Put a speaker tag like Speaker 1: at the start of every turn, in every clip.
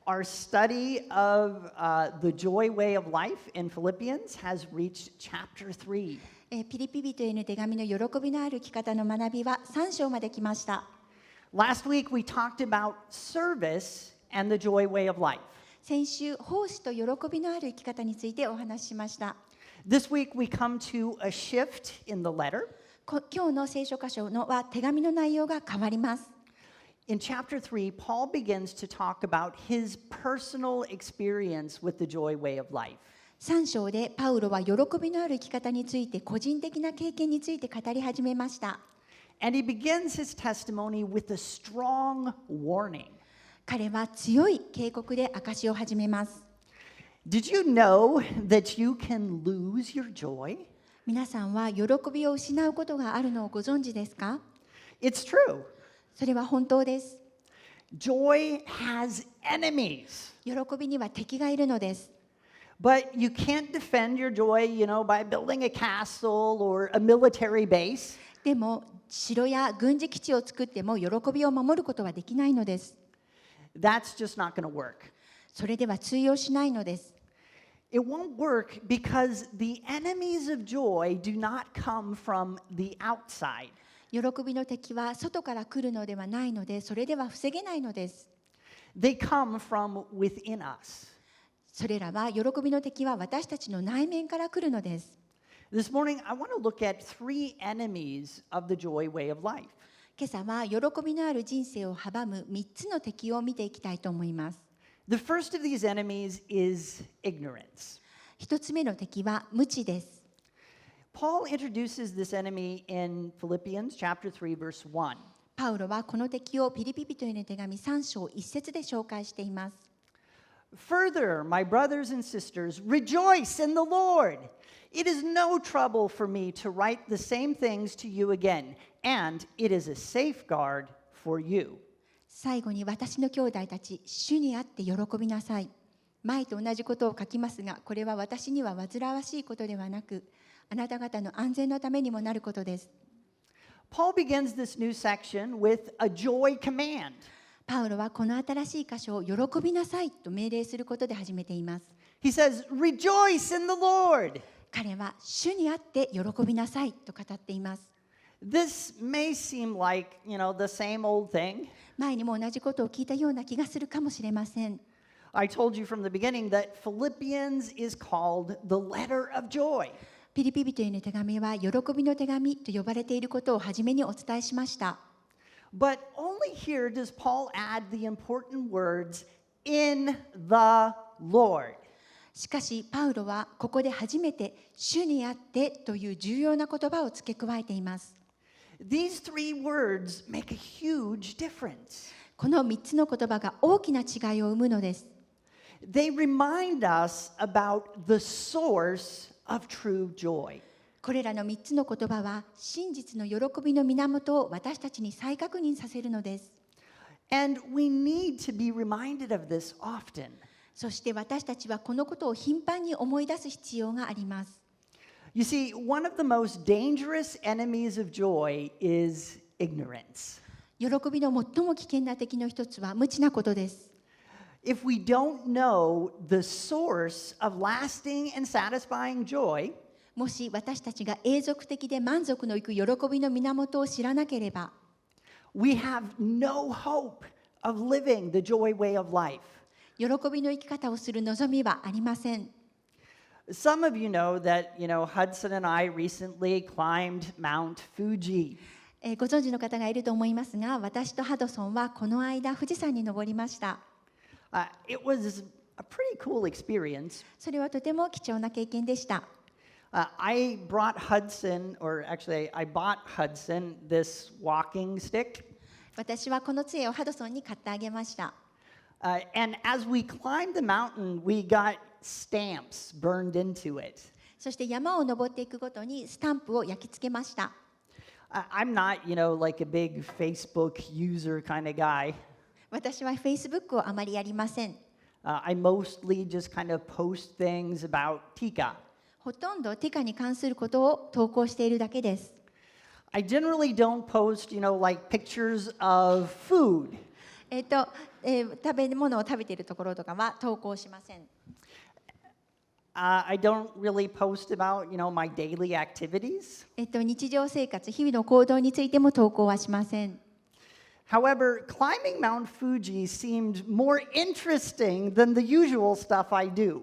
Speaker 1: Our study of the joy way of life in Philippians has reached chapter 3.
Speaker 2: ピリピ人への手紙の喜びのある生き方の学びは3章まで来ました。
Speaker 1: Last week we talked about service and the joy way of life.
Speaker 2: 先週、奉仕と喜びのある生き方についてお話ししました。
Speaker 1: This week we come to a shift in the letter.
Speaker 2: 今日の聖書箇所のは手紙の内容が変わります。
Speaker 1: In chapter 3, Paul begins to talk about his personal experience with the joy way of life.
Speaker 2: 3章でパウロは喜びのある生き方について個人的な経験について語り始めました。
Speaker 1: And he begins his testimony with a strong warning.
Speaker 2: 彼は強い警告で証しを始めます。
Speaker 1: Did you know that you can lose your joy?
Speaker 2: 皆さんは喜びを失うことがあるのをご存知ですか？
Speaker 1: It's true.
Speaker 2: それは本当です。
Speaker 1: Joy has enemies.
Speaker 2: 喜びには敵がいるのです。
Speaker 1: But you can't defend your joy, by building a castle or a military base.
Speaker 2: でも、城や軍事基地を作っても喜びを守ることはできないのです。
Speaker 1: That's just not going to work.
Speaker 2: それでは通用しないのです。
Speaker 1: It won't work because the enemies of joy do not come from the outside.
Speaker 2: 喜びの敵は外から来るのではないので、それでは防げないのです。
Speaker 1: They come from within us.
Speaker 2: それらは喜びの敵は私たちの内面から来るのです。
Speaker 1: This morning, I want to look at 3 enemies of the joy way of life.
Speaker 2: 今朝は喜びのある人生を阻む3つの敵を見ていきたいと思います。
Speaker 1: The first of these enemies is ignorance.
Speaker 2: 1つ目の敵は無知です。
Speaker 1: Paul introduces this enemy in Philippians chapter 3, verse 1.
Speaker 2: パウロはこの敵をピリピ人への手紙3章1節で紹介しています。
Speaker 1: Further, my brothers and sisters, rejoice in the Lord. It is no trouble for me to write the same things to you again, and it is a safeguard for you.
Speaker 2: 最後に私の兄弟たち、主にあって喜びなさい。前と同じことを書きますが、これは私には煩わしいことではなく、あなた方の安全のためにもなることです。
Speaker 1: Paul begins this new section with a joy command.
Speaker 2: パウロはこの新しい箇所を喜びなさいと命令することで始めています。
Speaker 1: He says, rejoice in the Lord.
Speaker 2: 彼は主にあって喜びなさいと語っています。
Speaker 1: This may seem like, the same old thing.
Speaker 2: 前にも同じことを聞いたような気がするかもしれません。
Speaker 1: I told you from the beginning that Philippians is called the letter of joy.
Speaker 2: ピリピ人への手紙は喜びの手紙と呼ばれていることを初めにお伝えしました。
Speaker 1: But only here does Paul add the important words, in the Lord.
Speaker 2: しかし、パウロはここで初めて主にあってという重要な言葉を付け加えています。
Speaker 1: These 3 words make a huge difference.
Speaker 2: この3つの言葉が大きな違いを生むのです。
Speaker 1: They remind us about the source of true joy.
Speaker 2: これらの3つの言葉は真実の喜びの源を私たちに再確認させるのです。
Speaker 1: And we need to be reminded of this often.
Speaker 2: そして私たちはこのことを頻繁に思い出す必要があります。
Speaker 1: You see, one of the most dangerous enemies of joy is ignorance.
Speaker 2: 喜びの最も危険な敵の一つは無知なことです。
Speaker 1: If we don't know the source of lasting and satisfying joy,
Speaker 2: もし私たちが永続的で満足のいく喜びの源を知らなければ、
Speaker 1: we have no hope of living the joy way of life.
Speaker 2: 喜びの生き方をする望みはありません。
Speaker 1: Some of you know that, Hudson and I recently climbed Mount Fuji.
Speaker 2: ご存知の方がいると思いますが、私とハドソンはこの間富士山に登りました。
Speaker 1: It was a pretty cool experience.
Speaker 2: それはとても貴重な経験でした。
Speaker 1: I bought Hudson this walking stick.
Speaker 2: 私はこの杖をハドソンに買ってあげました。
Speaker 1: And as we climbed the mountain, we got stamps burned into it.
Speaker 2: そして山を登っていくごとにスタンプを焼き付けました。
Speaker 1: I'm not, like a big Facebook user kind of guy.
Speaker 2: 私は Facebook をあまりやりません。
Speaker 1: I mostly just kind of post things about Tika.
Speaker 2: ほとんどティカに関することを投稿しているだけです。
Speaker 1: I generally don't post, like pictures of food.
Speaker 2: 食べ物を食べているところとかは投稿しません。
Speaker 1: I don't really post about, my daily activities.
Speaker 2: 日常生活、日々の行動についても投稿はしません。
Speaker 1: However, climbing Mount Fuji seemed more interesting than the usual stuff I do.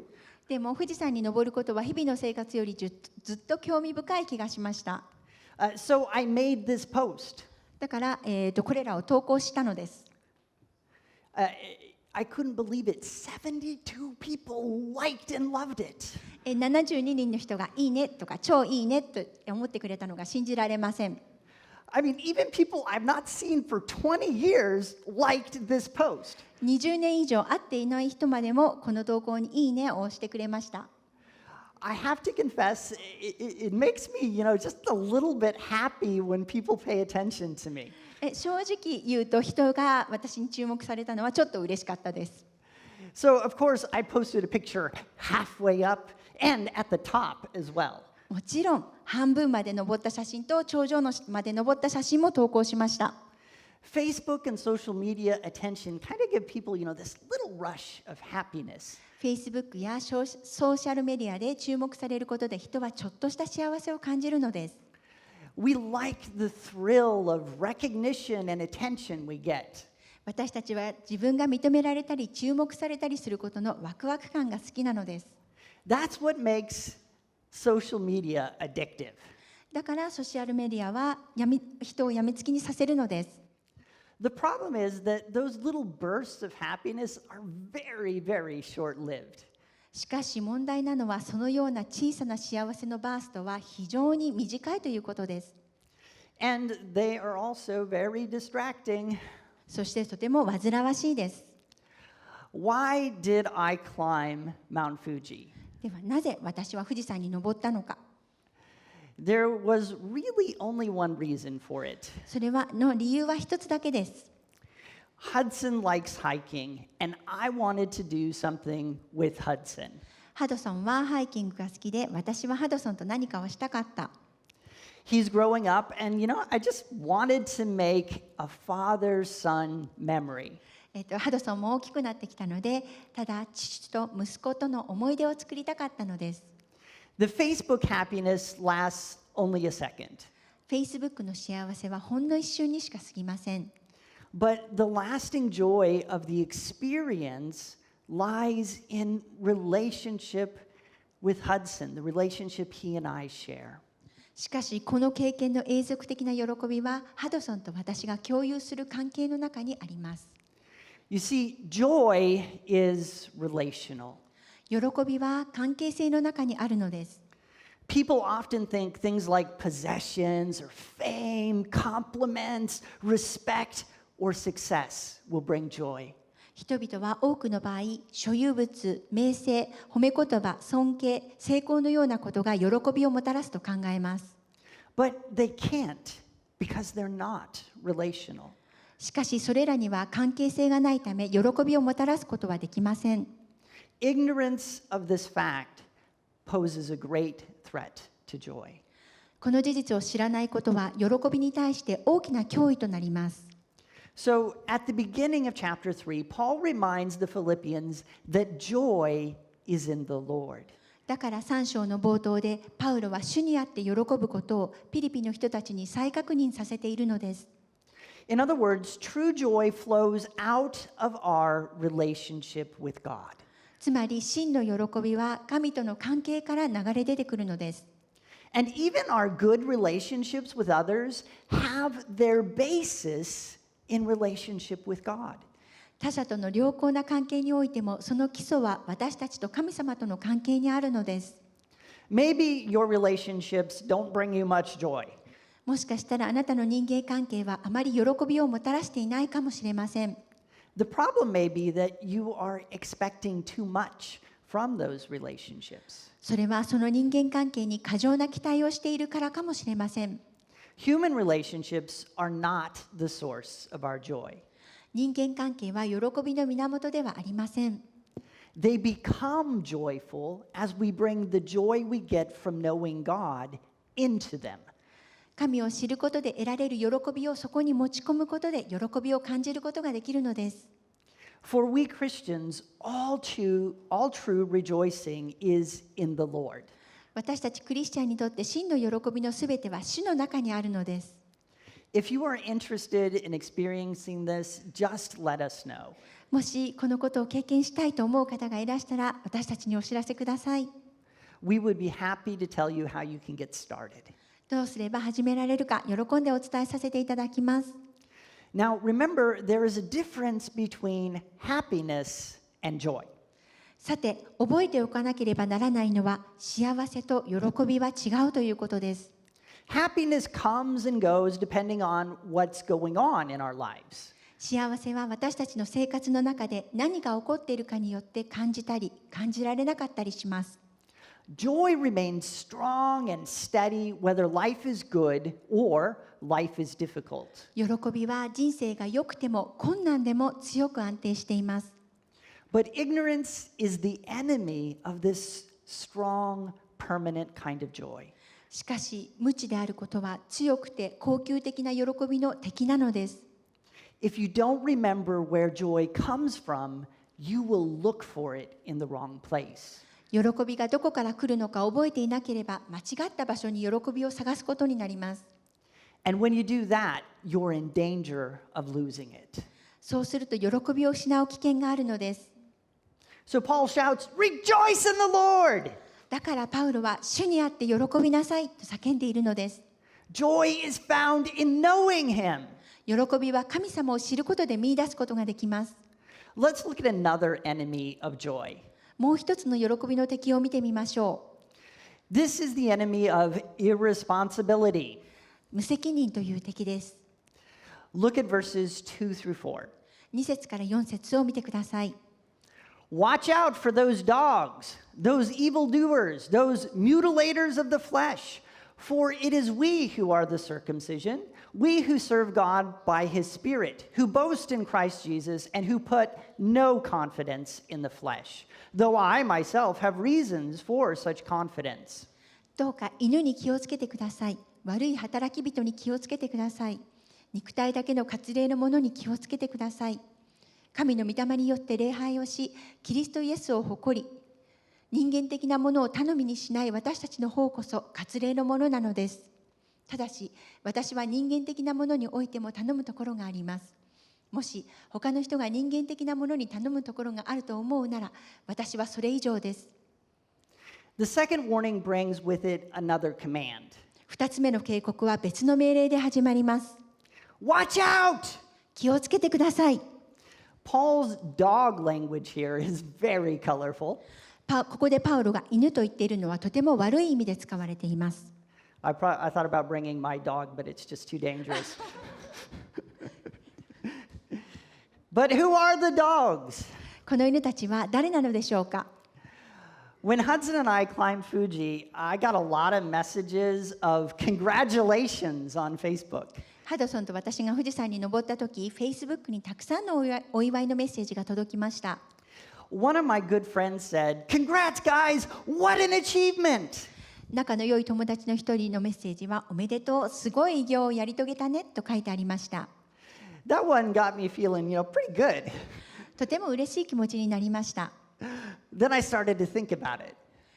Speaker 2: でも富士山に登ることは日々の生活よりずっと興味深い気がしました。
Speaker 1: So I made this post.
Speaker 2: だから、これらを投稿したのです。
Speaker 1: I couldn't believe it. 72 people liked and loved it.
Speaker 2: 72人の人がいいねとか超いいねと思ってくれたのが信じられません。
Speaker 1: I mean, even people I've not seen for 20 years liked this post.
Speaker 2: 20年以上会っていない人までもこの投稿にいいねを押してくれました。
Speaker 1: I have to confess, it makes me, just a little bit happy when people pay attention to me.
Speaker 2: 正直言うと人が私に注目されたのはちょっと嬉しかったです。
Speaker 1: So, of course, I posted a picture halfway up and at the top as well.
Speaker 2: もちろん半分まで登った写真と頂上まで登った写真も投稿しました。
Speaker 1: Facebook and social media attention kind of give people, this little rush of happiness.
Speaker 2: Facebook やソーシャルメディアで注目されることで人はちょっとした幸せを感じるのです。
Speaker 1: We like the thrill of recognition and attention we get.
Speaker 2: 私たちは自分が認められたり注目されたりすることのワクワク感が好きなのです。
Speaker 1: That's what makes social media addictive.
Speaker 2: だからソーシャルメディアは人をやみつきにさせるのです。
Speaker 1: The problem is that those little bursts of happiness are very, very short-lived.
Speaker 2: しかし問題なのはそのような小さな幸せのバーストは非常に短いということです。
Speaker 1: And they are also very distracting.
Speaker 2: そしてとても煩わしいです。
Speaker 1: Why did I climb Mount Fuji?
Speaker 2: ではなぜ私は富士山に登ったのか。
Speaker 1: There was really only one reason for it.
Speaker 2: それの理由は一つだけです。
Speaker 1: Hudson likes hiking, and I wanted to do something with Hudson.
Speaker 2: ハドソンはハイキングが好きで、私はハドソンと何かをしたかった。
Speaker 1: He's growing up, and I just wanted to make a father-son memory.
Speaker 2: ハドソンも大きくなってきたので、ただ父と息子との思い出を作りたかったのです。
Speaker 1: The Facebook happiness lasts only a second.
Speaker 2: Facebook の幸せはほんの一瞬にしか過ぎません。
Speaker 1: But the lasting joy of the experience lies in relationship with Hudson, the relationship he and I share.
Speaker 2: しかしこの経験の永続的な喜びはハドソンと私が共有する関係の中にあります。
Speaker 1: You see, joy is relational.
Speaker 2: 喜びは関係性の中にあるのです。
Speaker 1: People often think things like possessions or fame, compliments, respect, or success will bring joy.
Speaker 2: 人々は多くの場合、所有物、名声、褒め言葉、尊敬、成功のようなことが喜びをもたらすと考えます。
Speaker 1: But they can't because they're not relational.
Speaker 2: しかしそれらには関係性がないため、喜びをもたらすことはできません。
Speaker 1: Ignorance of this fact poses a great threat to joy.
Speaker 2: この事実を知らないことは、喜びに対して大きな脅威となります。
Speaker 1: So, at the beginning of chapter 3, Paul reminds the Philippians that joy is in the Lord.
Speaker 2: だから3章の冒頭で、パウロは主にあって喜ぶことをピリピの人たちに再確認させているのです。
Speaker 1: In other words, true joy flows out of our relationship with God.
Speaker 2: つまり真の喜びは神との関係から流れ出てくるのです。
Speaker 1: And even our good relationships with others have their basis in relationship with God.
Speaker 2: 他者との良好な関係においても、その基礎は私たちと神様との関係にあるのです。
Speaker 1: Maybe your relationships don't bring you much joy.
Speaker 2: もしかしたらあなたの人間関係はあまり喜びをもたらしていないかもしれません。
Speaker 1: The problem may be that you are expecting too much from those relationships.
Speaker 2: それはその人間関係に過剰な期待をしているからかもしれません。
Speaker 1: Human relationships are not the source of our joy.
Speaker 2: 人間関係は喜びの源ではありません。
Speaker 1: They become joyful as we bring the joy we get from knowing God into them.
Speaker 2: 神を知ることで得られる喜びをそこに持ち込むことで喜びを感じることができるのです。
Speaker 1: For we Christians, all true rejoicing is in the Lord.
Speaker 2: 私たちクリスチャンにとって真の喜びのすべては主の中にあるのです。
Speaker 1: If you are interested in experiencing this, just let us know.
Speaker 2: もしこのことを経験したいと思う方がいらしたら、私たちにお知らせください。
Speaker 1: We would be happy to tell you how you can get started.
Speaker 2: どうすれば始められるか、喜んでお伝えさせていただきます。
Speaker 1: Now, remember, there is a difference between happiness and joy.
Speaker 2: さて、覚えておかなければならないのは、幸せと喜びは違うということです。
Speaker 1: Happiness comes and goes depending on what's going on in our lives.
Speaker 2: 幸せは私たちの生活の中で何が起こっているかによって感じたり、感じられなかったりします。
Speaker 1: Joy remains strong and steady whether life is good or life is difficult.
Speaker 2: 喜びは人生が良くても困難でも強く安定しています。
Speaker 1: But ignorance is the enemy of this strong, permanent kind of joy.
Speaker 2: しかし、無知であることは強くて恒久的な喜びの敵なのです。
Speaker 1: If you don't remember where joy comes from, you will look for it in the wrong place.
Speaker 2: 喜びがどこから来るのか覚えていなければ、間違った場所に喜びを探すことになります。
Speaker 1: And when you do that, you're in danger of losing it.
Speaker 2: そうすると喜びを失う危険があるのです。
Speaker 1: So Paul shouts, "Rejoice in the Lord!"
Speaker 2: だからパウロは主にあって喜びなさいと叫んでいるのです。
Speaker 1: Joy is found in knowing Him.
Speaker 2: 喜びは神様を知ることで見出すことができます。
Speaker 1: Let's look at another enemy of joy.
Speaker 2: もう一つの喜びの敵を見てみましょう。
Speaker 1: This is the enemy of irresponsibility.
Speaker 2: 無責任という敵です。
Speaker 1: Look at verses 2 through 4.
Speaker 2: 2節から4節を見てください。
Speaker 1: Watch out for those dogs, those evildoers, those mutilators of the flesh, for it is we who are the circumcision, we who serve God by His Spirit, who boast in Christ Jesus, and who put no confidence in the flesh, though I myself have reasons for such confidence.
Speaker 2: どうか犬に気をつけてください。悪い働き人に気をつけてください。肉体だけの割礼のものに気をつけてください。神の御霊によって礼拝をし、キリストイエスを誇り、人間的なものを頼みにしない私たちの方こそ割礼のものなのです。ただし、私は人間的なものにおいても頼むところがあります。もし他の人が人間的なものに頼むところがあると思うなら、私はそれ以上です。
Speaker 1: The second warning brings with it another command.
Speaker 2: 2つ目の警告は別の命令で始まります。
Speaker 1: Watch out!
Speaker 2: 気をつけてください。
Speaker 1: Paul's dog language here is very colorful.
Speaker 2: ここでパウロが犬と言っているのはとても悪い意味で使われています。
Speaker 1: I thought about bringing my dog, but it's just too dangerous. But who are the dogs?
Speaker 2: この犬たちは誰なのでしょうか。
Speaker 1: When Hudson and I climbed Fuji, I got a lot of messages of congratulations on Facebook.
Speaker 2: ハドソンと私が富士山に登った時、Facebook にたくさんのお祝いのメッセージが届きました。
Speaker 1: One of my good friends said, "Congrats, guys! What an achievement!"
Speaker 2: 仲の良い友達の一人のメッセージは、おめでとう、すごい偉業をやり遂げたねと書いてありました。
Speaker 1: That one got me feeling, pretty good.
Speaker 2: とても嬉しい気持ちになりました。
Speaker 1: Then I started to think about it.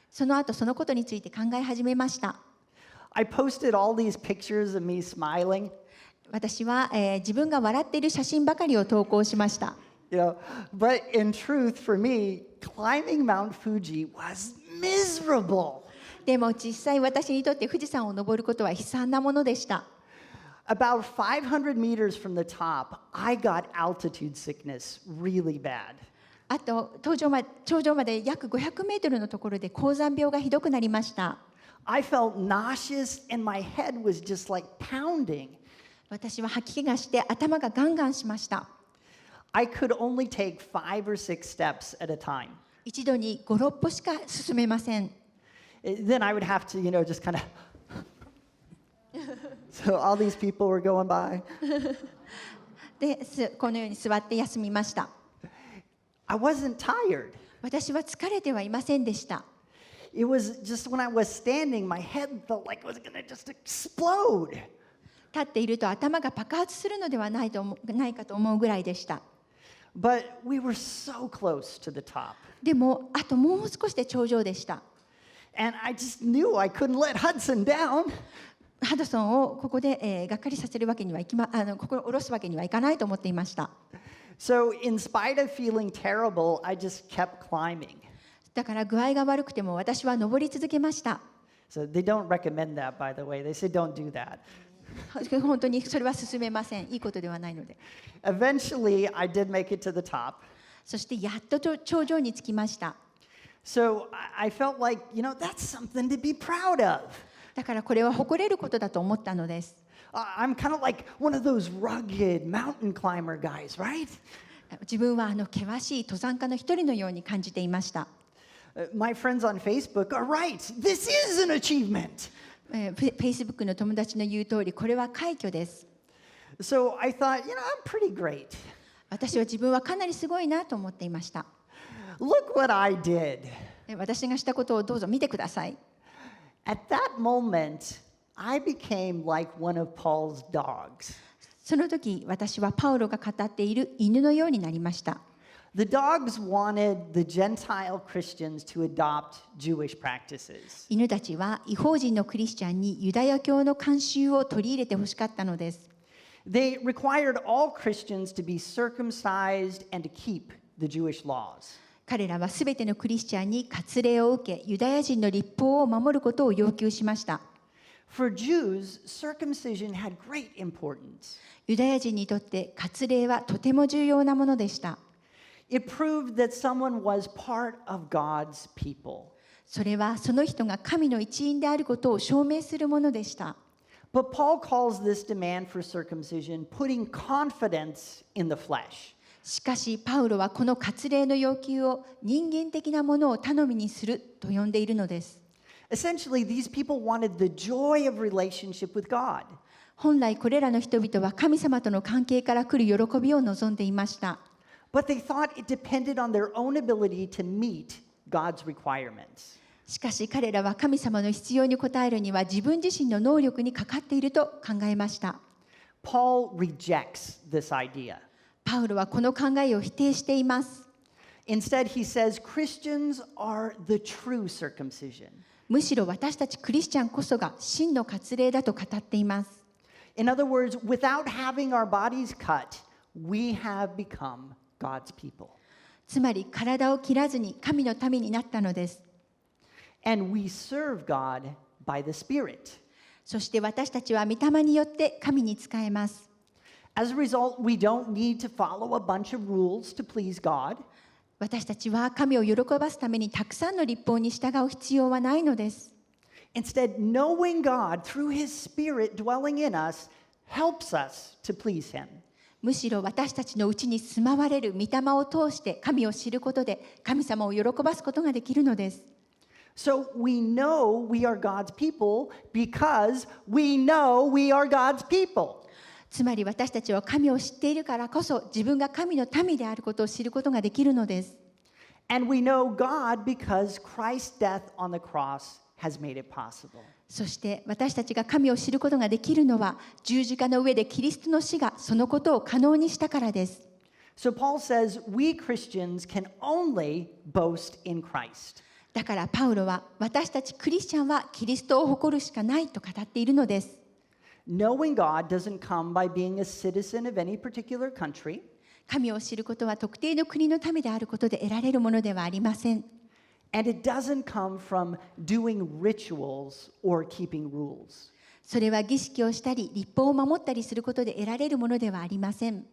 Speaker 2: その後、そのことについて考え始めました。
Speaker 1: I posted all these pictures of me smiling.
Speaker 2: 私は、自分が笑っている写真ばかりを投稿しました。
Speaker 1: But in truth, for me, climbing Mount Fuji was miserable.
Speaker 2: でも実際私にとって富士山を登ることは悲惨なものでした。
Speaker 1: About 500 meters from the top, I got altitude sickness really bad.
Speaker 2: あと頂上まで約500メートルのところで高山病がひどくなりました。
Speaker 1: I felt nauseous and my head was just like pounding.
Speaker 2: 私は吐き気がして頭がガンガンしました。
Speaker 1: I could only take 5 or 6 steps at a time.
Speaker 2: 一度に5、6歩しか進めません。
Speaker 1: Then I would have to, just kind of. So all these people were going by.
Speaker 2: で、このように座って休みました。
Speaker 1: I wasn't tired.
Speaker 2: 私は疲れてはいませんでした。
Speaker 1: it was just when I was standing, my head felt like it was going to just explode.
Speaker 2: 立っていると頭が爆発するのではないかと思うぐらいでした。
Speaker 1: But we were so close to the top.
Speaker 2: でもあともう少しで頂上でした。
Speaker 1: And I just knew I couldn't let Hudson down.
Speaker 2: ハドソンをここで、がっかりさせるわけにはいきま、ここを下ろすわけにはいかないと思っていました。
Speaker 1: So in spite of feeling terrible, I just kept climbing.
Speaker 2: だから具合が悪くても私は登り続けました。
Speaker 1: So they don't recommend that, by the way. They say don't do that.
Speaker 2: 本当にそれは進めません。いいことではないので。
Speaker 1: Eventually, I did make it to the top.
Speaker 2: そしてやっと頂上に着きました。
Speaker 1: So I felt like, that's something to be proud of.
Speaker 2: だからこれは誇れることだと思ったのです。
Speaker 1: I'm kind of like one of those rugged mountain climber guys, right?
Speaker 2: 自分は険しい登山家の一人のように感じていました。
Speaker 1: My friends on Facebook are right. This is an achievement.
Speaker 2: Facebook の友達の言う通り、これは快挙です。
Speaker 1: So I thought, I'm pretty great.
Speaker 2: 私は自分はかなりすごいなと思っていました。
Speaker 1: Look what I did.
Speaker 2: 私がしたことをどうぞ見てください。
Speaker 1: At that moment, I became like one of Paul's dogs.
Speaker 2: その時、私はパウロが語っている犬のようになりました。
Speaker 1: The dogs wanted the Gentile Christians to adopt Jewish practices.
Speaker 2: 犬たちは異邦人のクリスチャンにユダヤ教の慣習を取り入れてほしかったのです。
Speaker 1: They required all Christians to be circumcised and to keep the Jewish laws.
Speaker 2: 彼らはすべてのクリスチャンに割礼を受け、ユダヤ人の律法を守ることを要求しました。
Speaker 1: For Jews, circumcision had great importance.
Speaker 2: ユダヤ人にとって割礼はとても重要なものでした。
Speaker 1: It proved that someone was part of God's people.
Speaker 2: それはその人が神の一員であることを証明するものでした。
Speaker 1: But Paul calls this demand for circumcision putting confidence in the flesh.
Speaker 2: しかしパウロはこの割礼の要求を人間的なものを頼みにすると呼んでいるのです。
Speaker 1: Essentially, these people wanted the joy of relationship with God.
Speaker 2: 本来これらの人々は神様との関係から来る喜びを望んでいました。
Speaker 1: But they thought it depended on their own ability to meet God's requirements.
Speaker 2: しかし彼らは神様の必要に応えるには自分自身の能力にかかっていると考えました。
Speaker 1: Paul rejects this idea.
Speaker 2: パウロはこの考えを否定しています。
Speaker 1: Instead, he says Christians are the true circumcision.
Speaker 2: むしろ私たちクリスチャンこそが真の割礼だと語っています。
Speaker 1: In other words, without having our bodies cut, we have become God's people.
Speaker 2: つまり体を切らずに神の民になったのです。
Speaker 1: And we serve God by the Spirit.
Speaker 2: そして私たちは御霊によって神に仕えます。
Speaker 1: As a result, we don't need to follow a bunch of rules to please God.
Speaker 2: 私たちは神を喜ばすためにたくさんの律法に従う必要はないのです。
Speaker 1: Instead, knowing God through His Spirit dwelling in us helps us to please Him.
Speaker 2: むしろ私たちのうちに住まわれる御霊を通して神を知ることで神様を喜ばすことができるのです。
Speaker 1: So we know we are God's people because we know we are God's people.
Speaker 2: つまり私たちは神を知っているからこそ自分が神の民であることを知ることができるのです。
Speaker 1: And we know God because Christ's death on the cross has made it possible.
Speaker 2: そして私たちが神を知ることができるのは十字架の上でキリストの死がそのことを可能にしたからです。
Speaker 1: So Paul says we Christians can only boast in Christ.
Speaker 2: だからパウロは私たちクリスチャンはキリストを誇るしかないと語っているのです。
Speaker 1: Knowing God doesn't come by being a citizen of any particular country.
Speaker 2: 神を知ることは特定の国のためであることで得られるものではありません。
Speaker 1: And it doesn't come from doing rituals or keeping rules.
Speaker 2: それは儀式をしたり、律法を守ったりすることで得られるものではありません。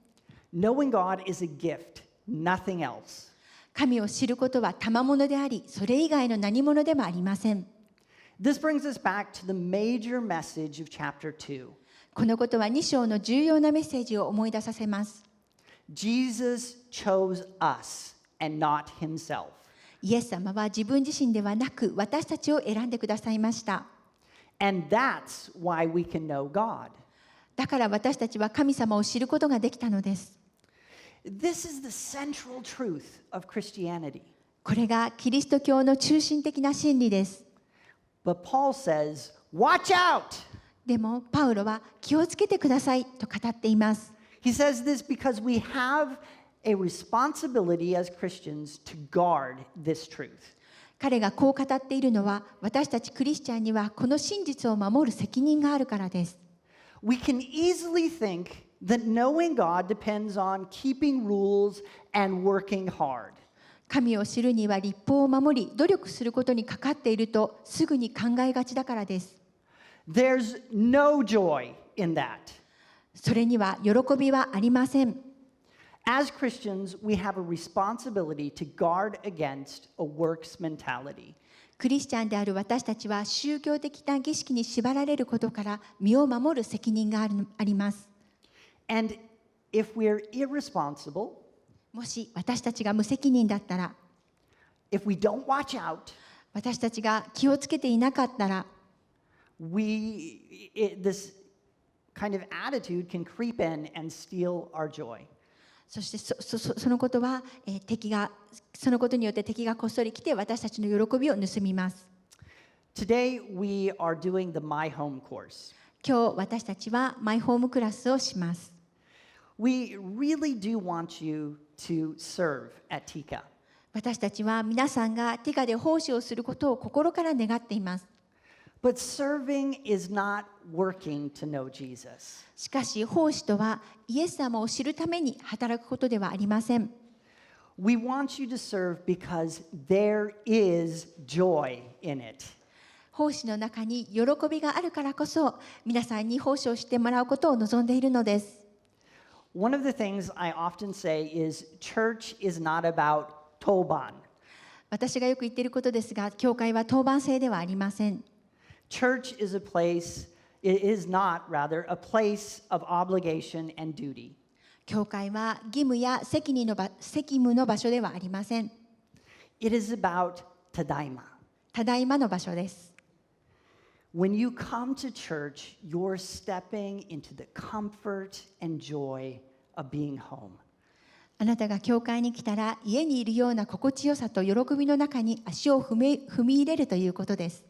Speaker 1: Knowing God is a gift, nothing else.
Speaker 2: 神を知ることは賜物であり、それ以外の何物でもありません。
Speaker 1: This brings us back to the major message of chapter 2.
Speaker 2: このことは2章の重要なメッセージを思い出させます。
Speaker 1: Jesus chose us and not himself.
Speaker 2: イエス様は自分自身ではなく私たちを選んでくださいました。
Speaker 1: And that's why we can know God.
Speaker 2: だから私たちは神様を知ることができたのです。
Speaker 1: This is the central truth of Christianity.
Speaker 2: これがキリスト教の中心的な真理です。
Speaker 1: But Paul says, watch out!
Speaker 2: でもパウロは気をつけてくださいと語っています。
Speaker 1: He says this because we have a responsibility as Christians to guard this truth.
Speaker 2: 彼がこう語っているのは、私たちクリスチャンにはこの真実を守る責任があるからです。
Speaker 1: We can easily think that knowing God depends on keeping rules and working hard.
Speaker 2: 神を知るには律法を守り、努力することにかかっているとすぐに考えがちだからです。
Speaker 1: There's no joy in that.
Speaker 2: それには喜びはありません。
Speaker 1: As Christians, we have a responsibility to guard against a works mentality.
Speaker 2: クリスチャンである私たちは宗教的な儀式に縛られることから身を守る責任があります。
Speaker 1: And if we're irresponsible,
Speaker 2: もし私たちが無責任だったら、
Speaker 1: if we don't watch out,
Speaker 2: 私たちが気をつけていなかったら、
Speaker 1: this kind of attitude can creep in and steal our joy.
Speaker 2: そしてそのことは、そのことによって敵がこっそり来て私たちの喜びを盗みます。
Speaker 1: Today we are doing the My Home course.
Speaker 2: 今日私たちはマイホームクラスをします。
Speaker 1: We really do want you to serve at TICA.
Speaker 2: 私たちは皆さんがティカで奉仕をすることを心から願っています。
Speaker 1: But serving is not working to know Jesus.
Speaker 2: しかし奉仕とはイエス様を知るために働くことではありません。
Speaker 1: We want you to serve because there is joy in it.
Speaker 2: 奉仕の中に喜びがあるからこそ皆さんに奉仕をしてもらうことを望んでいるのです。
Speaker 1: One of the things I often say is church is not about 当番.
Speaker 2: 私がよく言っていることですが、教会は当番制ではありません。
Speaker 1: Church is not a place of obligation and duty.
Speaker 2: 教会は義務や責務の場所ではありません。
Speaker 1: It is about ただいま。
Speaker 2: ただいまの場所です。
Speaker 1: When you come to church, you're stepping into the comfort and joy of being home.
Speaker 2: あなたが教会に来たら、家にいるような心地よさと喜びの中に足を踏み入れるということです。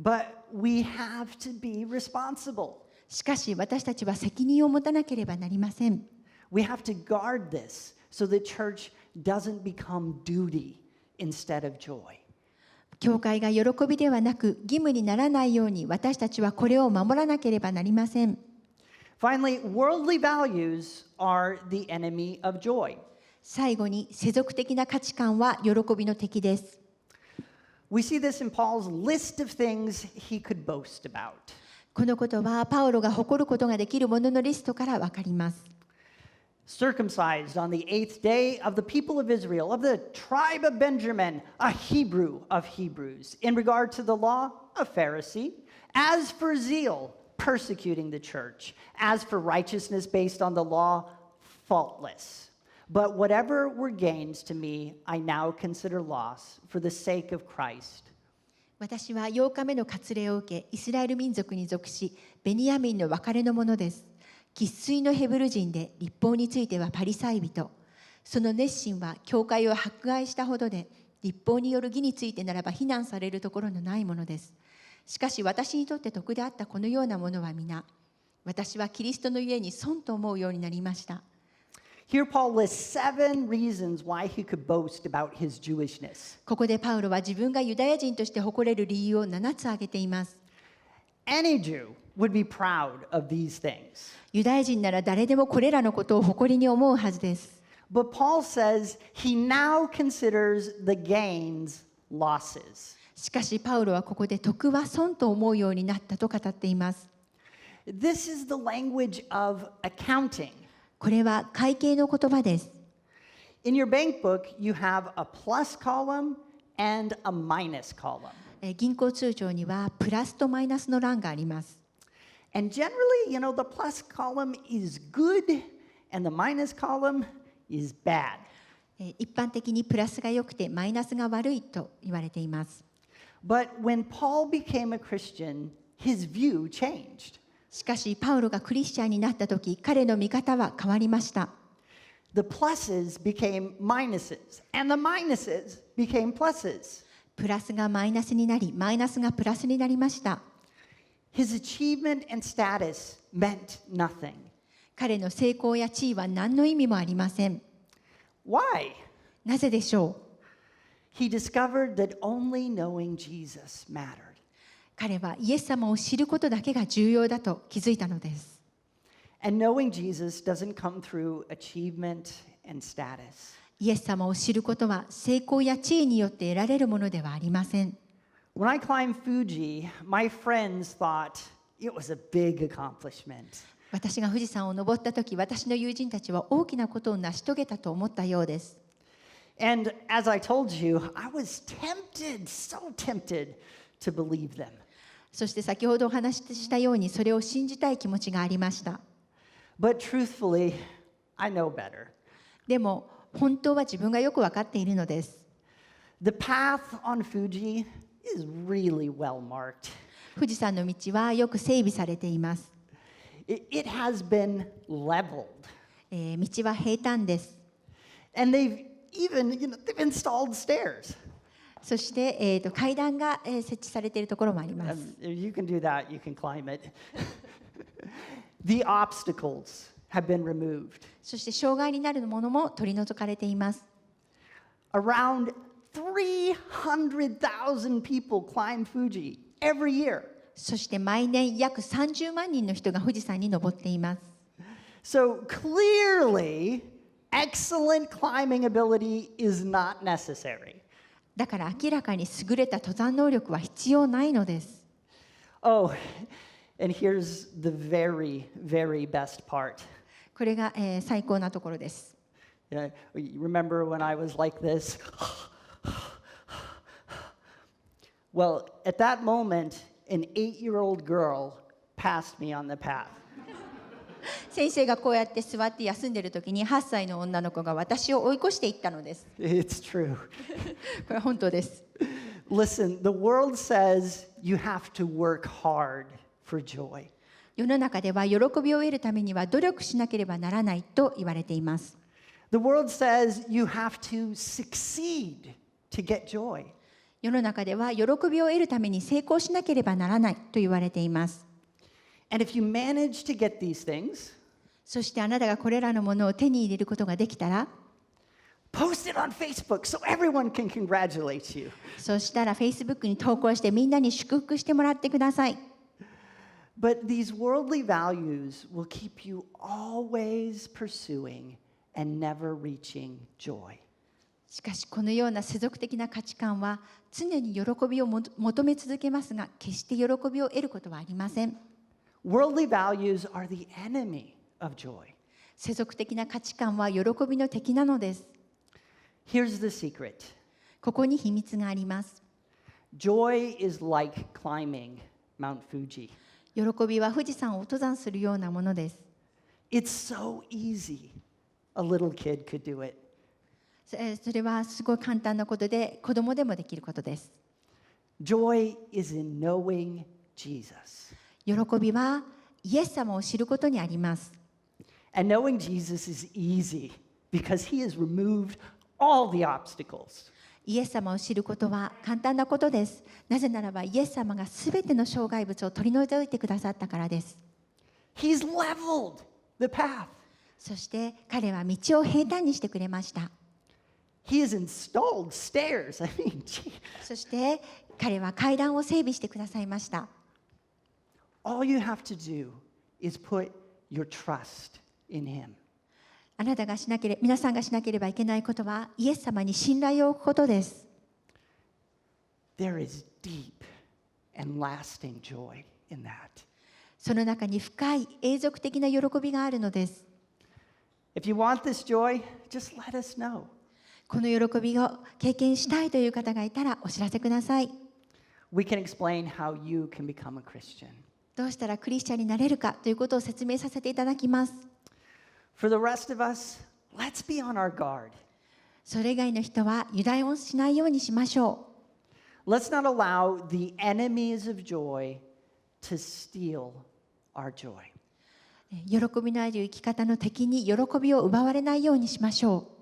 Speaker 1: But we have to be responsible.
Speaker 2: しかし私たちは責任を持たなければなりません。
Speaker 1: We have to guard this so that church doesn't become duty instead of joy.
Speaker 2: 教会が喜びではなく義務にならないように私たちはこれを守らなければなりません。
Speaker 1: Finally, worldly values are the enemy of joy.
Speaker 2: 最後に世俗的な価値観は喜びの敵です。
Speaker 1: We see this in Paul's list of things he could boast about.
Speaker 2: このことはパウロが誇ることができるもののリストからわかります。
Speaker 1: Circumcised on the 8th day of the people of Israel, of the tribe of Benjamin, a Hebrew of Hebrews. In regard to the law, a Pharisee. As for zeal, persecuting the church. As for righteousness based on the law, faultless. But whatever were gains to me, I now consider loss for the sake of Christ.
Speaker 2: 私は8日目の割礼を受け、イスラエル民族に属し、ベニヤミンの別れのものです。生粋のヘブル人で、律法についてはパリサイ人。その熱心は教会を迫害したほどで、律法による義についてならば非難されるところのないものです。しかし私にとって得であったこのようなものは皆、私はキリストのゆえに損と思うようになりました。
Speaker 1: Here Paul lists 7 reasons why he could boast about his Jewishness.
Speaker 2: ここでパウロは自分がユダヤ人として誇れる理由を7つ挙げています。
Speaker 1: Any Jew would be proud of these things.
Speaker 2: ユダヤ人なら誰でもこれらのことを誇りに思うはずです。
Speaker 1: But Paul says he now considers the gains losses.
Speaker 2: しかしパウロはここで得は損と思うようになったと語っています。
Speaker 1: This is the language of accounting.
Speaker 2: これは会計の言葉です。
Speaker 1: In your bank book, you have a plus column and a minus column.
Speaker 2: 銀行通帳にはプラスとマイナスの欄があります。
Speaker 1: And generally, the plus column is good and the minus column is bad.
Speaker 2: 一般的にプラスが良くてマイナスが悪いと言われています。
Speaker 1: But when Paul became a Christian, his view changed.
Speaker 2: しかしパウロがクリスチャンになった時、彼の見方は変わりました。
Speaker 1: The pluses became minuses, and the minuses became pluses.
Speaker 2: プラスがマイナスになり、マイナスがプラスになりました。
Speaker 1: His achievement and status meant nothing.
Speaker 2: 彼の成功や地位は何の意味もありません。
Speaker 1: Why?
Speaker 2: なぜでしょう。
Speaker 1: He discovered that only knowing Jesus mattered.
Speaker 2: 彼はイエス様を知ることだけが重要だと気づいたのです。
Speaker 1: And knowing Jesus doesn't come through achievement and status.
Speaker 2: イエス様を知ることは成功や地位によって得られるものではありません。
Speaker 1: When I climbed Fuji, my friends thought it was a big accomplishment.
Speaker 2: 私が富士山を登ったとき、私の友人たちは大きなことを成し遂げたと思ったようです。
Speaker 1: And as I told you, I was tempted, so tempted to believe them.
Speaker 2: そして先ほどお話ししたように、それを信じたい気持ちがありました。
Speaker 1: But truthfully, I know better.
Speaker 2: でも、本当は自分がよく分かっているのです。
Speaker 1: The path on Fuji is really well marked.
Speaker 2: 富士山の道はよく整備されています。
Speaker 1: It has been leveled.
Speaker 2: 道は平坦です。
Speaker 1: And they've installed stairs.
Speaker 2: そして、階段が、設置されているところもあります。
Speaker 1: You can do that, you can climb it. The obstacles have been removed.
Speaker 2: そして障害になるものも取り除かれています。
Speaker 1: Around 300,000 people climb Fuji every year.
Speaker 2: そして毎年約30万人の人が富士山に登っています。
Speaker 1: So clearly, excellent climbing ability is not necessary.
Speaker 2: だから明らかに優れた登山能力は必要ないのです。
Speaker 1: Oh, and here's the very, very best part.
Speaker 2: これが、最高なところです。
Speaker 1: Remember when I was like this? Well, at that moment, an 8-year-old girl passed me on the path.
Speaker 2: 先生がこうやって座って休んでいるときに8歳の女の子が私を追い越していったのです。
Speaker 1: It's true.
Speaker 2: これは本当です。
Speaker 1: Listen, the world says you have to work hard for joy.
Speaker 2: 世の中では喜びを得るためには努力しなければならないと言われています。
Speaker 1: The world says you have to succeed to get joy.
Speaker 2: 世の中では喜びを得るために成功しなければならないと言われています。
Speaker 1: And if you manage to get these things,
Speaker 2: そしてあなたがこれらのものを手に入れることができたら、
Speaker 1: post it on Facebook so everyone can congratulate you.
Speaker 2: そしたら Facebook に投稿してみんなに祝福してもらってください。
Speaker 1: But these worldly values will keep you always pursuing and never reaching joy.
Speaker 2: しかしこのような世俗的な価値観は常に喜びを求め続けますが、決して喜びを得ることはありません。
Speaker 1: Worldly values are the enemy of joy.
Speaker 2: 世俗的な価値観は喜びの敵なのです。
Speaker 1: Here's the secret.
Speaker 2: ここに秘密があります。
Speaker 1: Joy is like climbing Mount Fuji.
Speaker 2: 喜びは富士山を登山するようなものです。
Speaker 1: It's so easy. A little kid could do it.
Speaker 2: それはすごい簡単なことで、子供でもできることです。
Speaker 1: Joy is in knowing Jesus.
Speaker 2: 喜びはイエス様を知ることにあります。
Speaker 1: And knowing Jesus is easy because he has removed all the obstacles.
Speaker 2: イエス様を知ることは簡単なことです。なぜならばイエス様がすべての障害物を取り除いてくださったからです。
Speaker 1: He's leveled the path.
Speaker 2: そして彼は道を平坦にしてくれました。
Speaker 1: He has installed stairs.
Speaker 2: そして彼は階段を整備してくださいました。
Speaker 1: All you have to do is put your trust in him.
Speaker 2: あなたが皆さんがしなければいけないことは、イエス様に信頼を置くことです。
Speaker 1: There is deep and lasting joy in that.
Speaker 2: その中に深い永続的な喜びがあるのです。
Speaker 1: If you want this joy, just let us know.
Speaker 2: この喜びを経験したいという方がいたらお知らせください。
Speaker 1: We can explain how you can become a Christian.
Speaker 2: どうしたらクリスチャンになれるかということを説明させていただきます。
Speaker 1: For the rest of us, let's be on our guard.
Speaker 2: それ以外の人は油断をしないようにしましょう。
Speaker 1: Let's not allow the enemies of joy to steal our joy.
Speaker 2: 喜びのある生き方の敵に喜びを奪われないようにしましょう。